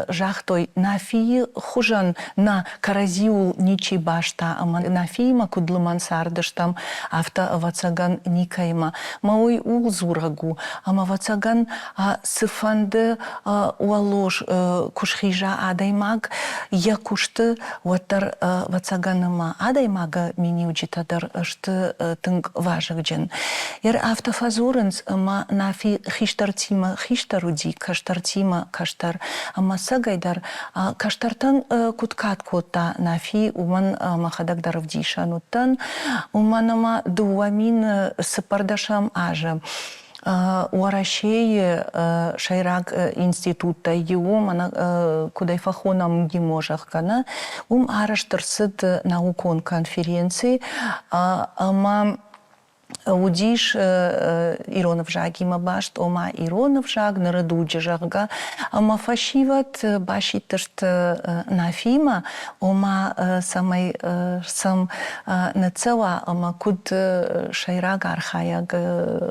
[SPEAKER 20] жахтой нафи хужан на каразиул ничи башта ама нафима кудлыман сардыштам авто вацаган никайма мауй ул зурагу ама вацаган сыфанды уалош кушхижа адаймаг я кушты ватар вацаганама адаймага мини учитадар шты тынг важыгджен ер автофазур ама нафи хиштартима хиштаруди каштартима каштар ама сагайдар каштартан куткат кота нафи уман махадагдаров дишанутан уманама дуамин сыпардашам ажа Уарашей шайрак института его ана кудайфахонам гиможах кана араштырсыд наукон конференции ама удиш Иронов жагима башт, ома Иронов жаг, нарадуджи жага, ама фашиват башитышт нафима, ома самай сам нацела, ама куд шайраг архаяг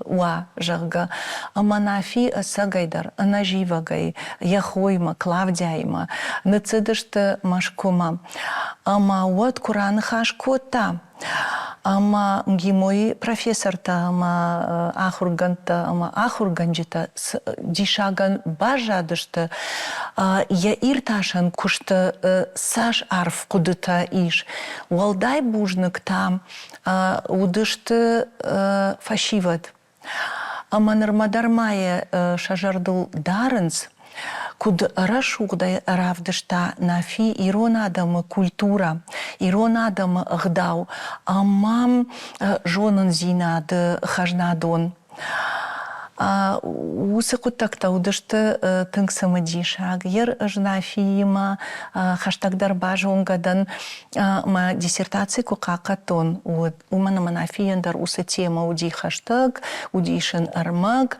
[SPEAKER 20] уа жага, ама нафи сагайдар, наживагай, яхойма, клавдяйма, нацедышт машкома, ама уат куран хашкота, ама гимой профессор-то, ама ахурганджита, дишаган бажадышты, я ирташан кушты саш арф кудыта иш. Уалдай бужнык там удышты фашиват. Ама нормадармае шажардыл дарынс, куд рашугдай равдышта нафи иронадам культура, иронадам гдау, амам жонын зинады хажнадон. Усы кутакта удышты тыңсымы дишаг, ер жнафима хаштагдар бажонгадан ма диссертации кукакатон. Умана манафияндар усы тема уди хаштаг, удишен армаг,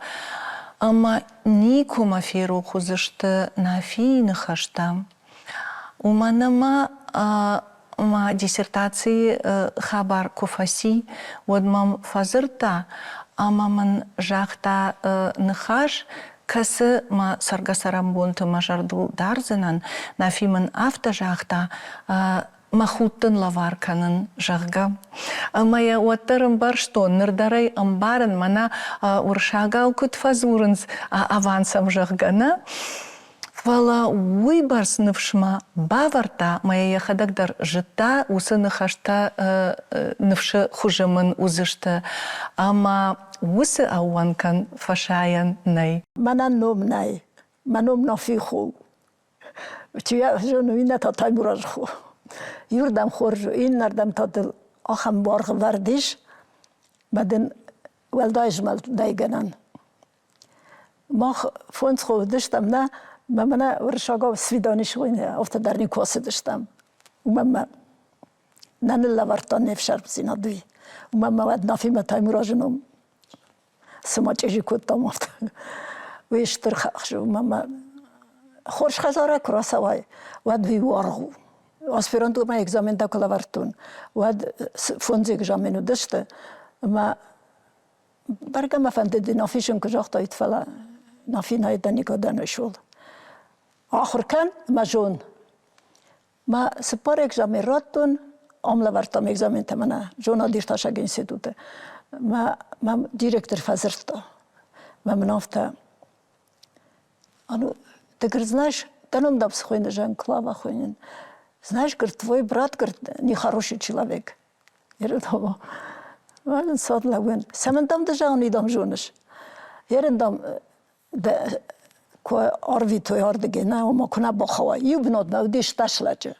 [SPEAKER 20] ама никума феру хузышты нафийны хашта. Уманама ма диссертации хабар куфаси, одмам фазырта, амаман жахта нахаш, касы ма саргасарамбонты мажардул дарзынан, нафиман авто жахта, махуттын лаварканын жагга. Мая уаттарым бар что, нырдарай амбарын мана уршагау кут фазурынс авансам жаггана. Вала уйбарс нывшма баварта, моя яхадагдар жыта, усы нахашта нывшы хужымын узышты. Ама усы ауанкан фашаян най.
[SPEAKER 17] Манан номнай, маном нафиху. Чуя жону вина татай буражху. Юрдам خورج این نردم تادل آخم بارغ وردیش بعدن ولدایش مال دایگنن ما فونس خو داشتم نه من ورشاگا سویدانیش خوینه افت در نیکوسی داشتم و من نه لورتان نفشر بزینا دوی و من مواد نافی متایم راجنم سماجی کودتام افت ویشتر خشو من خورش خزاره کراسوای و دوی وارغو آسپرانتو ما اگزامین دا کلاورتون و فونز اگزامینو داشته ما برگم افندی نافیشون کجاست ایت فلا نافی نایدنی کدن شول آخر کن ما جون ما سپار اگزامین راتون عمل ورتام اگزامین تمنا جونا دیرتاش اگه انستیتوته ما دیرکتر فزرتا ما منافتا آنو تگر знаешь تنم دابس خوینه جان کلاوا خوینن знаешь говорит твой брат говорит нехороший человек я говорю Вален садлаген. Саментам дежан идам жонеш. Ерендам де ко арви той ардге на ома кона бахава. Юбнот ма удиш ташлаче.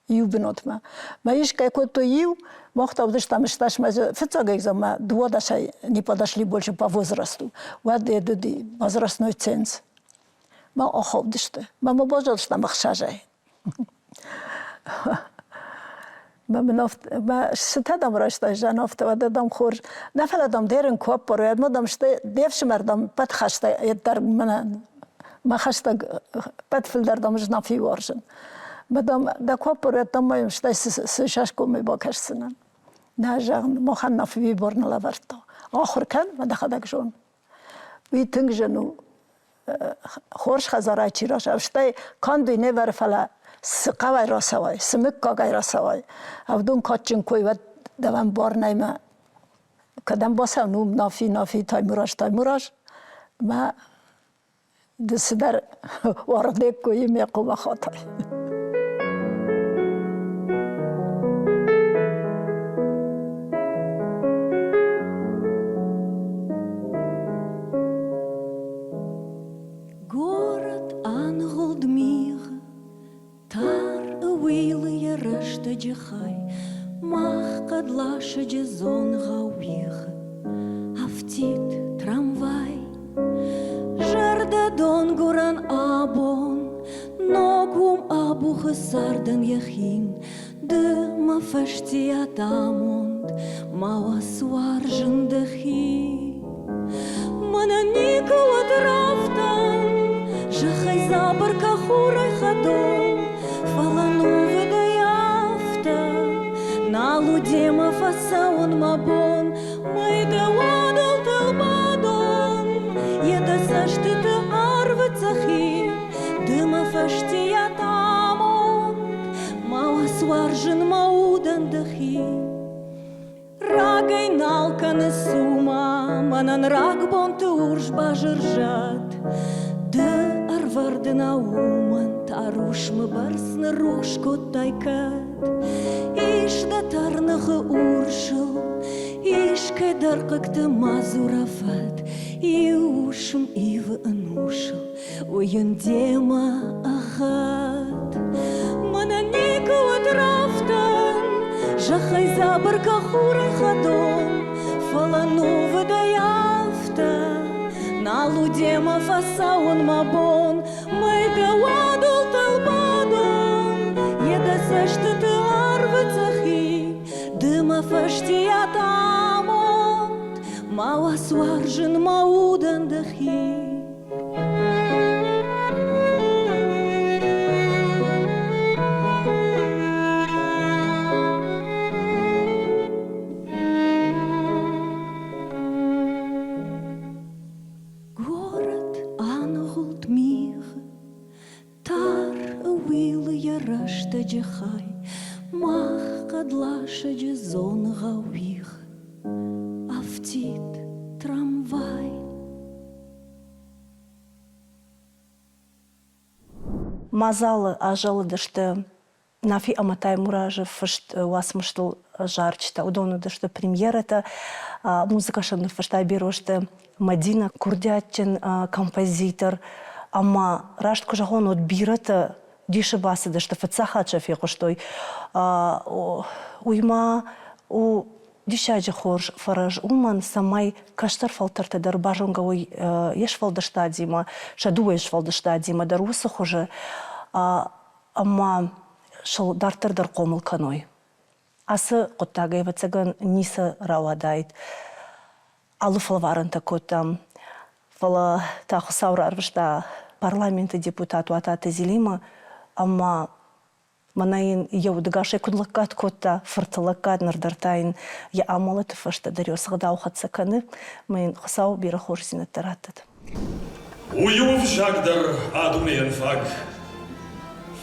[SPEAKER 17] Юбнот ма. Ма ишка ко то ю мохта удиш там шташ ма фицага экзама два дашай не подошли больше по возрасту. Вот это возрастной ценз. Ма оховдиште. Ма божалшта махшажай. ما ستادم راشته جنافته و دادم خورج نفلدم دیرن کوب پروید مدام شته دیفش مردم پد خشته در من ما خشته پد فل دردم جنافی وارشن مدام دا کوب پروید دم مایم شته سشش کومی با کشسنن نه جان ما خن نافی بورن لورتا آخر کن و دخدک جون وی تنگ جنو خورش خزارای چی راش افشته کاندوی نور فلا سقوای راسوای سمک کاغای راسوای اودون کاتچن کوی و دوام بار نیمه کدام باسه نوم نافی تایموراش ما دست در وارده کوی میقوم خاطر
[SPEAKER 1] Джихай, мах кадлаша джезон гауих, автит трамвай, жарда дон гуран абон, ногум абух сардан яхин, de ma fashtia tamond, ma aswarjun dahi, mana nikwa draftan, jachai zabar kahurай khadon, falanu Лудема фасаун мабон, майда ладал талбадон, еда саштыты арвыцахи, дыма фаштия тамон, мауа сваржын маудан дахи. Рагай налканы сума, манан рагбон турж бажыржат, ды арварды науман, тарушмы барсны рушко тайкат. Иш да тарнахы уршыл, иш кайдар как-то мазурафат, и ушым ивы анушыл, уйын дема ахат. Мана никого драфтан, жахай забар кахурай хадон, фалану выдаяфта, на лудема фасаун мабон, майда ладул талбадон, еда саштыты арвыцахи, дыма фаштия тамонт, мауа сваржын маудан дахи. Джихай, мах кадлаша джезон гауих, автит трамвай.
[SPEAKER 20] Мазалы ажалы дышты нафи аматай муражы фышт уасмыштыл жарчта удону дышты премьерата музыка шаны фыштай берошты Мадина Курдятчин композитор ама рашт кожахон от бирата ديش باسد اشتفتساها شفي قشتوي ويما و ديشاجي خورج فرج ومن سماي كشتر فلتر تدر باجونغوي يشفل دشتاديما شدو يشفل دشتاديما دروس خورج أما شل دارتر در قومل كانوي أس قطعي وتسجن نيس راودايت алу флаварен такотам фала та хусаура арвшта парламента депутат ватата зилима ама манаин яудгаше кудлакат кота форталакат нардартайн я амалат фашта дарёсгда ухатсаканы мен хусау бира хорсина таратат
[SPEAKER 3] уюв жагдар адунен фаг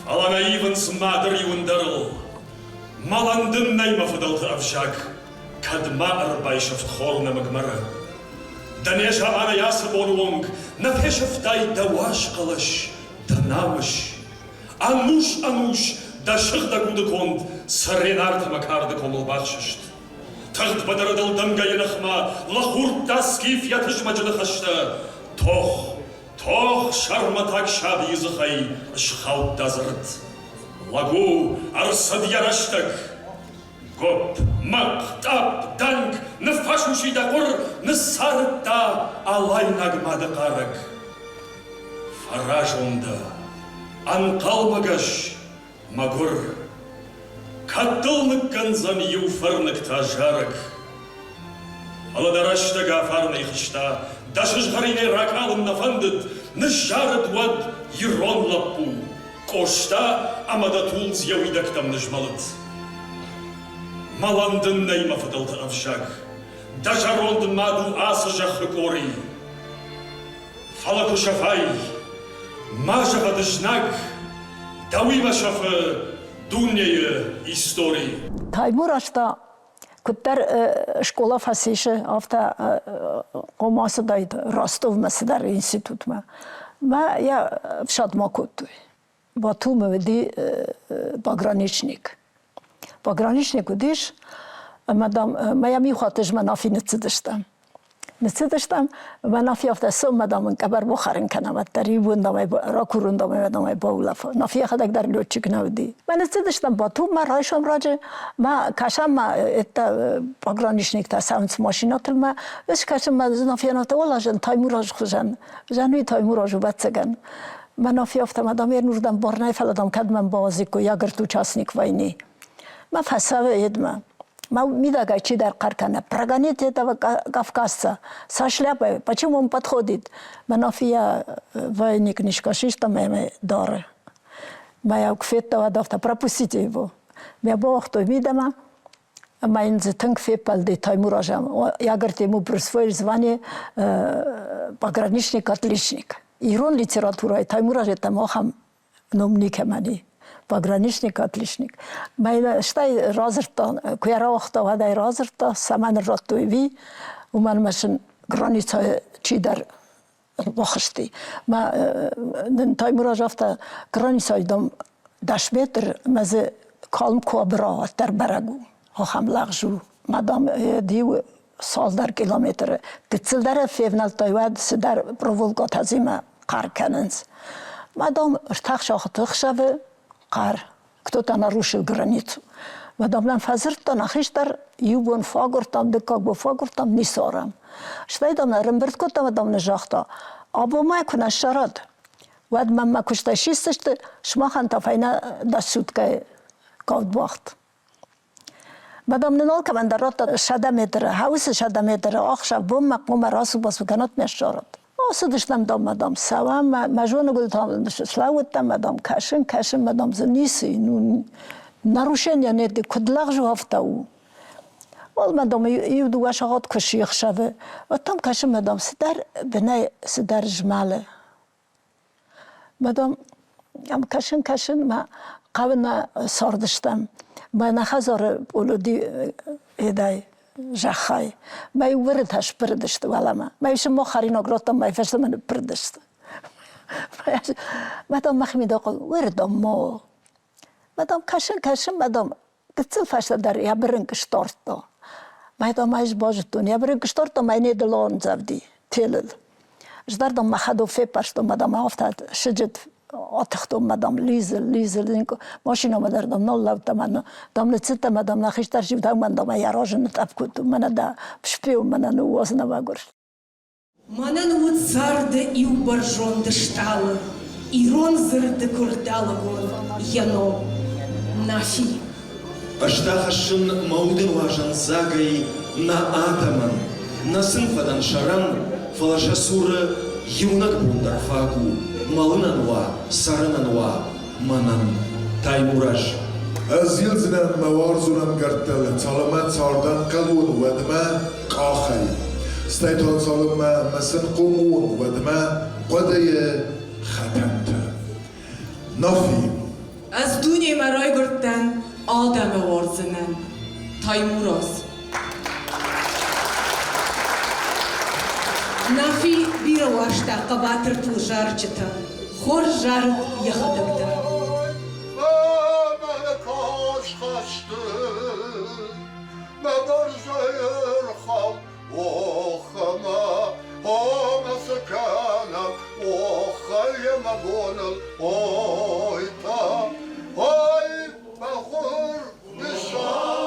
[SPEAKER 3] фалага ивенс мадр юндарл маландын найма фадалт авшак كدما أربعي شفت خورنا مجمرة دنيشة أنا ياسب ورونج نفشف داي دواش قلش دنامش أنوش دا شغدا قود كوند سرين أرت مكارد كومل بخششت تغد بدر دل دمجا ينخما لخور داس كيف يتش مجد خشتا توخ شرمتك شاب يزخي اشخاوت دازرت لاغو أرصد يرشتك Гоп, мак, тап, данг, нефашуши да кур, несарта, алай нагмада карак. Фаражонда, анкалмагаш, магур, каттылнык канзан юфарнык тажарак. Аладарашта гафарны хишта, дашышгарине ракалын нафандыт, нышжарыт вад ерон лаппу. Кошта, амада тулц яуидактам нышмалыт. Маландын найма фадалты авшак, дажаронд маду асы жахы кори. Фалаку шафай, мажаға дышнак, дауима шафы дуньяе истории.
[SPEAKER 17] Таймур ашта күттер школа фасише авта қомасы дайды Ростов мәсідар институт ма. Ма я в Шадма куттуй. Бату мөведи пограничник. Пограничник удиш, мадам, моя михатыш манафи нецидыштам. Нецидыштам, манафи авта сом мадам кабар бухарин канамат тарибун дамай ракурун дамай баулафа. Нафи хадак дар лётчик навди. Ма нецидыштам бату ма райшам раджи, ма кашам ма это пограничник та саунц машинатыл ма, эш кашам ма нафианата ола жан таймураж хужан, жануи таймуражу бацаган. Ма нафи авта мадам ернурдам борнай фаладам кадман базику ягрт участник войны. ما فساد يدما ما ميدا чьи дар каркана прогонит этого кавказца со шляпой почему он подходит манафия войны книжкашиста мeme дары моя кфетова давта пропустите его я бог то видимо mein зетанг фепал де таймуражам я говорит ему присвоили звание пограничник отличник ирон литература и таймураж это мохам номник мани пограничник отличник. Майна штай разртан, куяра вахта вадай разрта, саман ротуеви, у мен машин граница чидар вахшти. Ма таймураж авта граница идам 10 метр мазе калм кобра тер барагу. Хам лагжу. Мадам дию сал дар километр. Тцилдар февнал тайвад сдар проволгот азима карканенс. Мадам ртахшах тхшаве кто-то нарушил границу. Мадам нам фазыртан ахиштар юбон фагортам декак бо фагортам нисорам. Штайдам на ремберткота мадам на жахта. Або майкуна шарад. Вад мамма кушта шистышты шмахан тафайна да суткай кавдбахт. Мадам ненолка мандарота шада метра, хаусы шада метра, ахша бомма кума расу басу канат мешарад. Осудышнам дам мадам савам мажону гудам славутам мадам кашин мадам заниси ну нарушение нет кудлахжу автау ол мадам юду вашагат куших шаве там кашин мадам сидар бинай сидар жмале мадам ам кашин ма қавна сардыштам ма нахазар улуди эдай жахай май вырташ пердышт валама май шмо харин огротам май фешмен пердышт мадам махмида қол вырдам мо мадам кашин мадам гцил фашта дар я бринг шторто мадам майж божтун я бринг шторто май не делон завди телл ждардам махадо фепашто мадам афтат шиджет آتخت اومدم لیزل ماشین آمدردم نال من دام نچت مدام نخیشتر شیفت هم من دام یاراج نتاب کود من دا شپیو من نواز نواگرش
[SPEAKER 8] Манан вот царда и уборжон дештала, и ронзер де курдалагон, яно, нафи.
[SPEAKER 6] Аштахашын маудын важан загай на атаман, на сынфадан шаран, фалашасуры юнак бундар фагу, малынанва, сарынанва, манан, таймураж.
[SPEAKER 11] Азилзинан маварзунан гартал, цаламан цардан калун, вадма кахай. استيطان ظالم مسن قومون ودما قدي ختمت نافي
[SPEAKER 8] از دنیای مرای گرتن آدم وارزنن تایموراز نافی بیره واشتا قباتر تل جارجتا خور جارد یخدکتا
[SPEAKER 4] Охана, ома сакана, охая магонал, ой та, ой бахур дыша.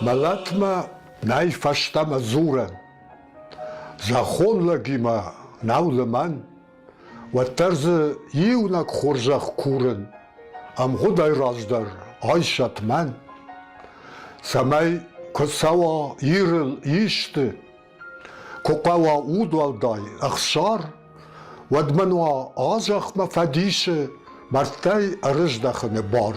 [SPEAKER 5] Малатма най-фащама зура. Захонла гима наулеман. Ватарза иунак хоржах курен. Амгудай раздар айшатман. Самай косава ирел иште. Кокава удвалдай ахшар. Вадмануа азахма фадише мартай арыждахане бар.